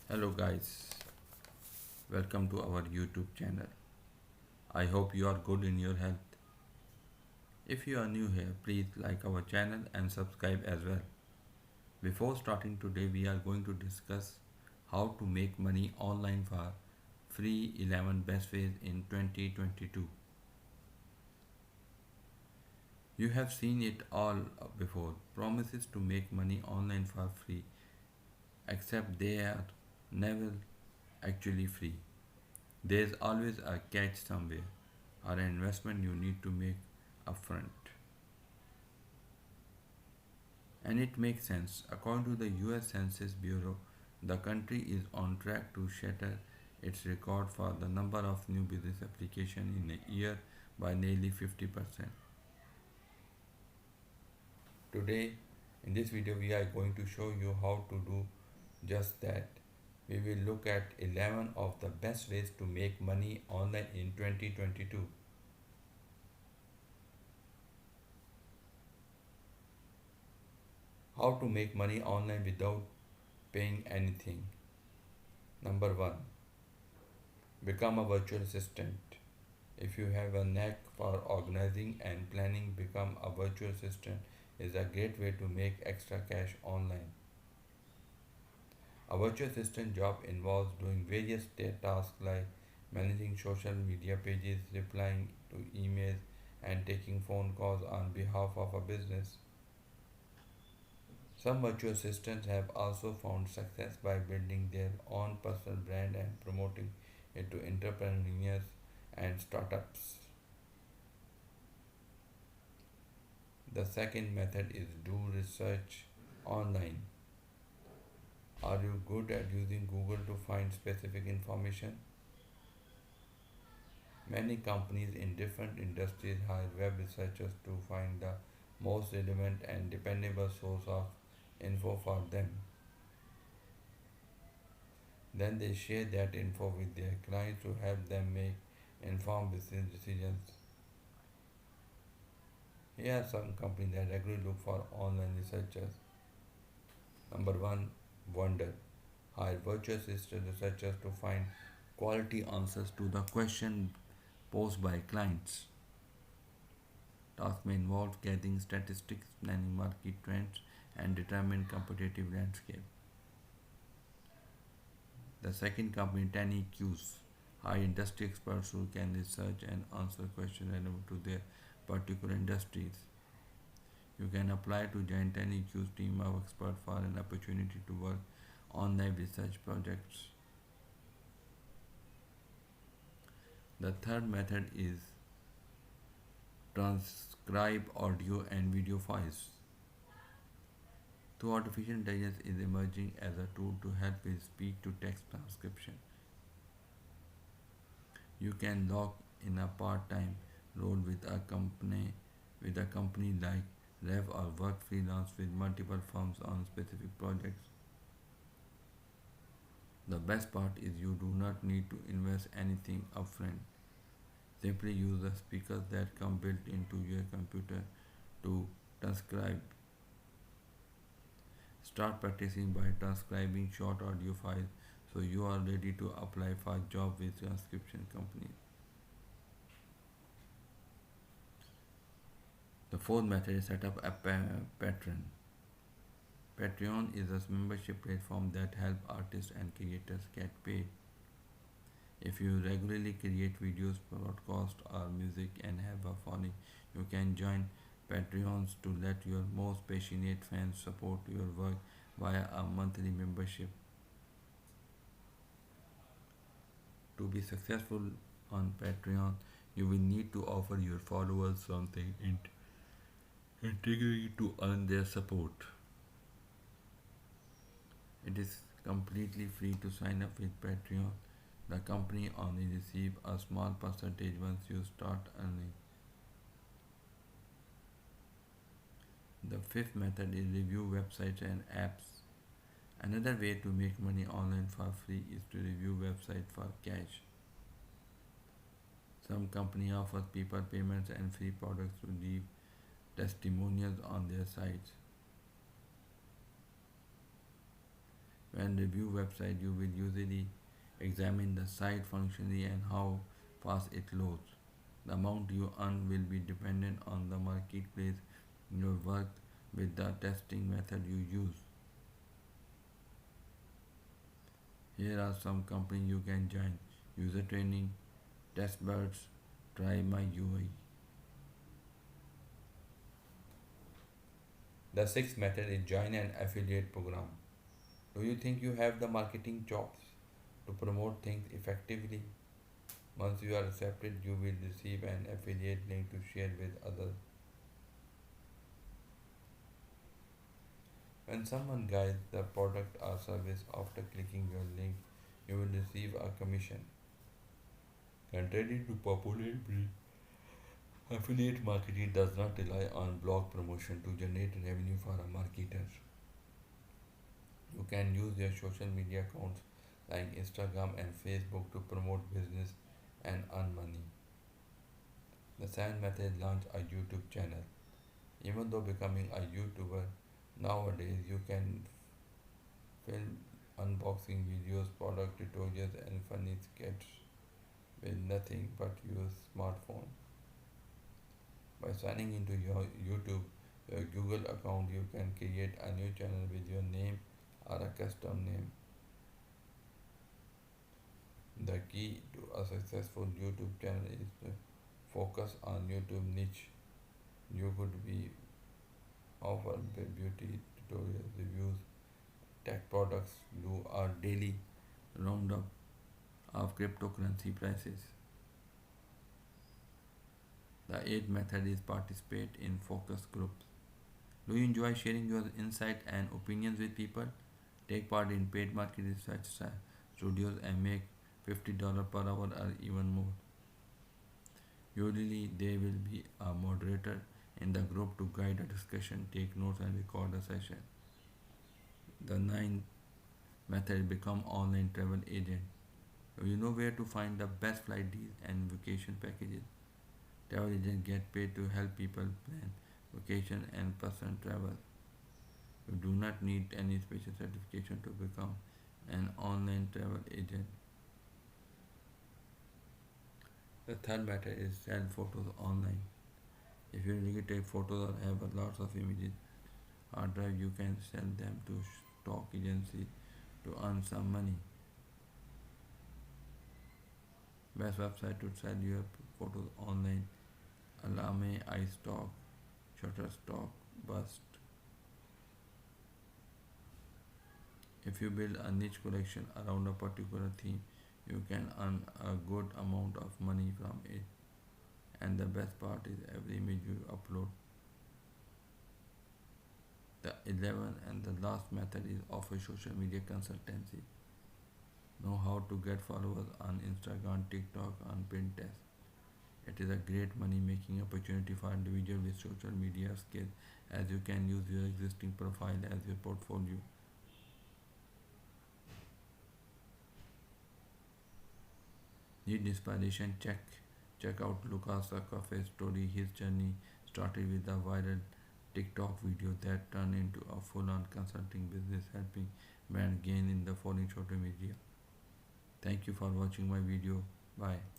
Hello guys, welcome to our YouTube channel. I hope you are good in your health. If you are new here, please like our channel and subscribe as well. Before starting today, we are going to discuss how to make money online for free 11 best ways in 2022. You have seen it all before. Promises to make money online for free, except they are never actually free. There's always a catch somewhere, or an investment you need to make upfront. And it makes sense. According to the US Census Bureau, the country is on track to shatter its record for the number of new business applications in a year by nearly 50%. Today, in this video, we are going to show you how to do just that. We will look at 11 of the best ways to make money online in 2022. How to make money online without paying anything. Number 1. Become a virtual assistant. If you have a knack for organizing and planning, become a virtual assistant is a great way to make extra cash online. A virtual assistant job involves doing various tasks like managing social media pages, replying to emails, and taking phone calls on behalf of a business. Some virtual assistants have also found success by building their own personal brand and promoting it to entrepreneurs and startups. The second method is do research online. Are you good at using Google to find specific information? Many companies in different industries hire web researchers to find the most relevant and dependable source of info for them. Then they share that info with their clients to help them make informed business decisions. Here are some companies that regularly look for online researchers. Number 1, Wonder. Hire virtual assistant researchers to find quality answers to the question posed by clients. Tasks may involve gathering statistics, planning market trends, and determine competitive landscape. The second company, 10EQs, hire industry experts who can research and answer questions relevant to their particular industries. You can apply to join 10EQ's team of experts for an opportunity to work on live research projects. The third method is transcribe audio and video files. Though artificial intelligence is emerging as a tool to help with speech to text transcription, you can log in a part-time role with a company like Rev or work freelance with multiple firms on specific projects. The best part is you do not need to invest anything upfront. Simply use the speakers that come built into your computer to transcribe. Start practicing by transcribing short audio files so you are ready to apply for a job with transcription companies. The fourth method is set up a Patreon. Patreon is a membership platform that helps artists and creators get paid. If you regularly create videos, podcasts, or music and have a following, you can join Patreons to let your most passionate fans support your work via a monthly membership. To be successful on Patreon, you will need to offer your followers something intriguing to earn their support. It is completely free to sign up with Patreon. The company only receives a small percentage once you start earning. The fifth method is review websites and apps. Another way to make money online for free is to review websites for cash. Some company offers people payments and free products to leave testimonials on their sites. When review website, you will usually examine the site functionality and how fast it loads. The amount you earn will be dependent on the marketplace you work with the testing method you use. Here are some companies you can join. User training, test birds, try my UI. The sixth method is join an affiliate program. Do you think you have the marketing chops to promote things effectively? Once you are accepted, you will receive an affiliate link to share with others. When someone guides the product or service after clicking your link, you will receive a commission. Contrary to popular belief, affiliate marketing does not rely on blog promotion to generate revenue for a marketer. You can use your social media accounts like Instagram and Facebook to promote business and earn money. The second method is launch a YouTube channel. Even though becoming a YouTuber nowadays, you can film unboxing videos, product tutorials, and funny sketches with nothing but your smartphone. By signing into your YouTube, your Google account, you can create a new channel with your name or a custom name. The key to a successful YouTube channel is to focus on YouTube niche. You could be offer beauty tutorials, reviews, tech products, do a daily roundup of cryptocurrency prices. The eighth method is participate in focus groups. Do you enjoy sharing your insight and opinions with people? Take part in paid market research studios and make $50 per hour or even more. Usually, there will be a moderator in the group to guide a discussion, take notes, and record a session. The ninth method become online travel agent. You know where to find the best flight deals and vacation packages. Travel agents get paid to help people plan vacation and personal travel. You do not need any special certification to become an online travel agent. The third method is sell photos online. If you really take photos or have a lots of images hard drive, you can sell them to stock agency to earn some money. Best website to sell your photos online: Alame, iStock, Shutterstock, Bust. If you build a niche collection around a particular theme, you can earn a good amount of money from it. And the best part is every image you upload. The 11th and the last method is offer social media consultancy. Know how to get followers on Instagram, TikTok, and Pinterest. It is a great money making opportunity for individuals with social media skills, as you can use your existing profile as your portfolio. Need inspiration? Check out Lucas Cafe's story. His journey started with a viral TikTok video that turned into a full-on consulting business, helping brands gain in the following social media. Thank you for watching my video. Bye.